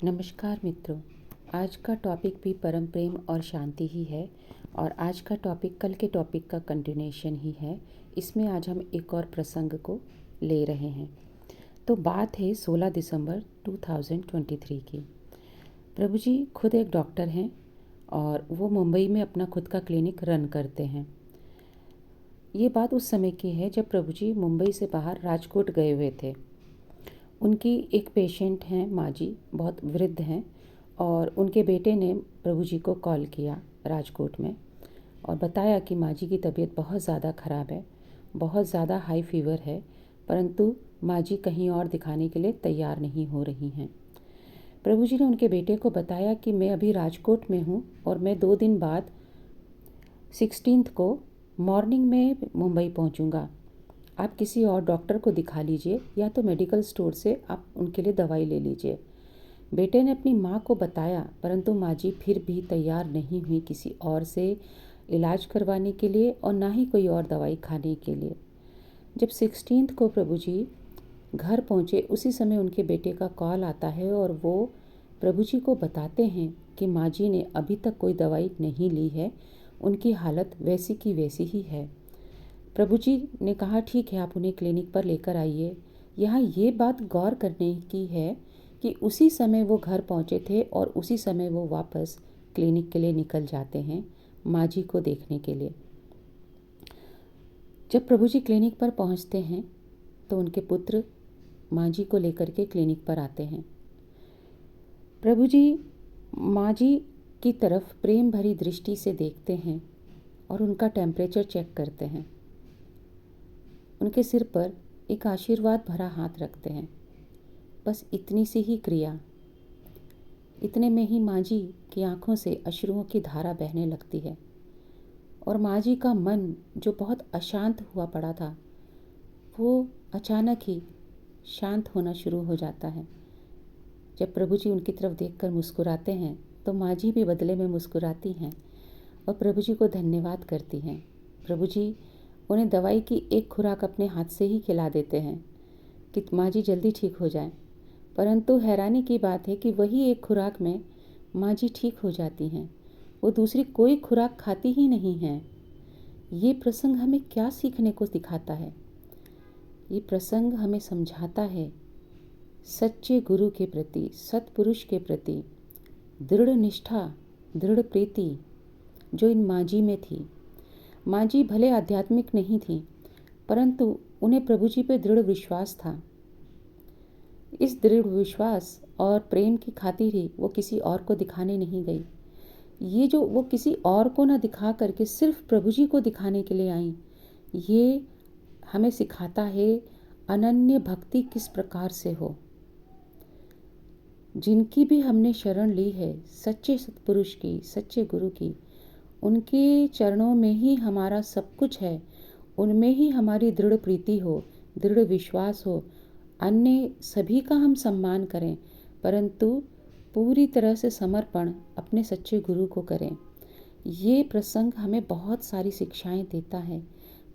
नमस्कार मित्रों। आज का टॉपिक भी परम प्रेम और शांति ही है और आज का टॉपिक कल के टॉपिक का कंटिन्यूएशन ही है। इसमें आज हम एक और प्रसंग को ले रहे हैं। तो बात है 16 दिसंबर 2023 की। प्रभु जी खुद एक डॉक्टर हैं और वो मुंबई में अपना खुद का क्लिनिक रन करते हैं। ये बात उस समय की है जब प्रभु जी मुंबई से बाहर राजकोट गए हुए थे। उनकी एक पेशेंट हैं माँ जी, बहुत वृद्ध हैं और उनके बेटे ने प्रभु जी को कॉल किया राजकोट में और बताया कि माँ जी की तबीयत बहुत ज़्यादा ख़राब है, बहुत ज़्यादा हाई फीवर है, परंतु माँ जी कहीं और दिखाने के लिए तैयार नहीं हो रही हैं। प्रभु जी ने उनके बेटे को बताया कि मैं अभी राजकोट में हूँ और मैं 2 दिन बाद 16 को मॉर्निंग में मुंबई पहुँचूँगा। आप किसी और डॉक्टर को दिखा लीजिए या तो मेडिकल स्टोर से आप उनके लिए दवाई ले लीजिए। बेटे ने अपनी माँ को बताया, परंतु माँ जी फिर भी तैयार नहीं हुई किसी और से इलाज करवाने के लिए और ना ही कोई और दवाई खाने के लिए। जब 16 को प्रभु जी घर पहुँचे उसी समय उनके बेटे का कॉल आता है और वो प्रभु जी को बताते हैं कि माँ जी ने अभी तक कोई दवाई नहीं ली है, उनकी हालत वैसी की वैसी ही है। प्रभु जी ने कहा ठीक है, आप उन्हें क्लिनिक पर लेकर आइए। यहाँ ये बात गौर करने की है कि उसी समय वो घर पहुँचे थे और उसी समय वो वापस क्लिनिक के लिए निकल जाते हैं माँ जी को देखने के लिए। जब प्रभु जी क्लिनिक पर पहुँचते हैं तो उनके पुत्र माँ जी को लेकर के क्लिनिक पर आते हैं। प्रभु जी माँ जी की तरफ प्रेम भरी दृष्टि से देखते हैं और उनका टेम्परेचर चेक करते हैं। उनके सिर पर एक आशीर्वाद भरा हाथ रखते हैं। बस इतनी सी ही क्रिया, इतने में ही माँ जी की आंखों से अश्रुओं की धारा बहने लगती है और माँ जी का मन जो बहुत अशांत हुआ पड़ा था वो अचानक ही शांत होना शुरू हो जाता है। जब प्रभु जी उनकी तरफ देखकर मुस्कुराते हैं तो माँ जी भी बदले में मुस्कुराती हैं और प्रभु जी को धन्यवाद करती हैं। प्रभु जी उन्हें दवाई की एक खुराक अपने हाथ से ही खिला देते हैं कि माँ जी जल्दी ठीक हो जाएं। परंतु हैरानी की बात है कि वही एक खुराक में माँ जी ठीक हो जाती हैं, वो दूसरी कोई खुराक खाती ही नहीं हैं। ये प्रसंग हमें क्या सीखने को दिखाता है? ये प्रसंग हमें समझाता है सच्चे गुरु के प्रति, सत्पुरुष के प्रति दृढ़ निष्ठा, दृढ़ प्रीति जो इन माँ जी में थी। माँ जी भले आध्यात्मिक नहीं थी, परंतु उन्हें प्रभु जी पे दृढ़ विश्वास था। इस दृढ़ विश्वास और प्रेम की खातिर ही वो किसी और को दिखाने नहीं गई। ये जो वो किसी और को ना दिखा करके सिर्फ प्रभु जी को दिखाने के लिए आई, ये हमें सिखाता है अनन्य भक्ति किस प्रकार से हो। जिनकी भी हमने शरण ली है, सच्चे सत्पुरुष की, सच्चे गुरु की, उनके चरणों में ही हमारा सब कुछ है, उनमें ही हमारी दृढ़ प्रीति हो, दृढ़ विश्वास हो। अन्य सभी का हम सम्मान करें, परंतु पूरी तरह से समर्पण अपने सच्चे गुरु को करें। ये प्रसंग हमें बहुत सारी शिक्षाएं देता है।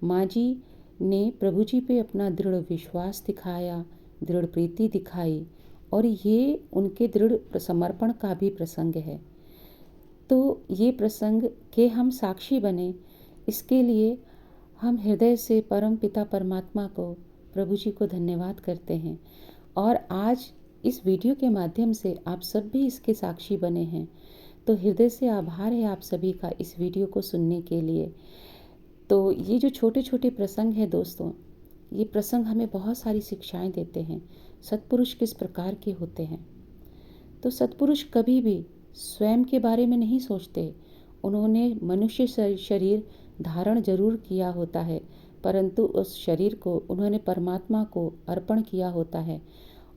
माँ जी ने प्रभु जी पे अपना दृढ़ विश्वास दिखाया, दृढ़ प्रीति दिखाई और ये उनके दृढ़ समर्पण का भी प्रसंग है। तो ये प्रसंग के हम साक्षी बने, इसके लिए हम हृदय से परम पिता परमात्मा को, प्रभु जी को धन्यवाद करते हैं। और आज इस वीडियो के माध्यम से आप सब भी इसके साक्षी बने हैं, तो हृदय से आभार है आप सभी का इस वीडियो को सुनने के लिए। तो ये जो छोटे छोटे प्रसंग हैं दोस्तों, ये प्रसंग हमें बहुत सारी शिक्षाएं देते हैं। सत्पुरुष किस प्रकार के होते हैं? तो सत्पुरुष कभी भी स्वयं के बारे में नहीं सोचते। उन्होंने मनुष्य शरीर धारण जरूर किया होता है, परंतु उस शरीर को उन्होंने परमात्मा को अर्पण किया होता है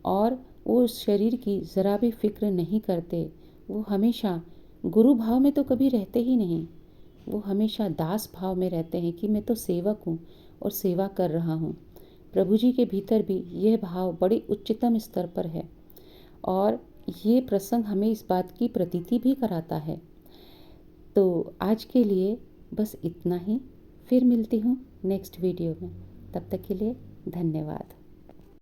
और वो उस शरीर की ज़रा भी फिक्र नहीं करते। वो हमेशा गुरु भाव में तो कभी रहते ही नहीं, वो हमेशा दास भाव में रहते हैं कि मैं तो सेवक हूँ और सेवा कर रहा हूँ। प्रभु जी के भीतर भी यह भाव बड़ी उच्चतम स्तर पर है और ये प्रसंग हमें इस बात की प्रतीति भी कराता है। तो आज के लिए बस इतना ही, फिर मिलती हूँ नेक्स्ट वीडियो में। तब तक के लिए धन्यवाद।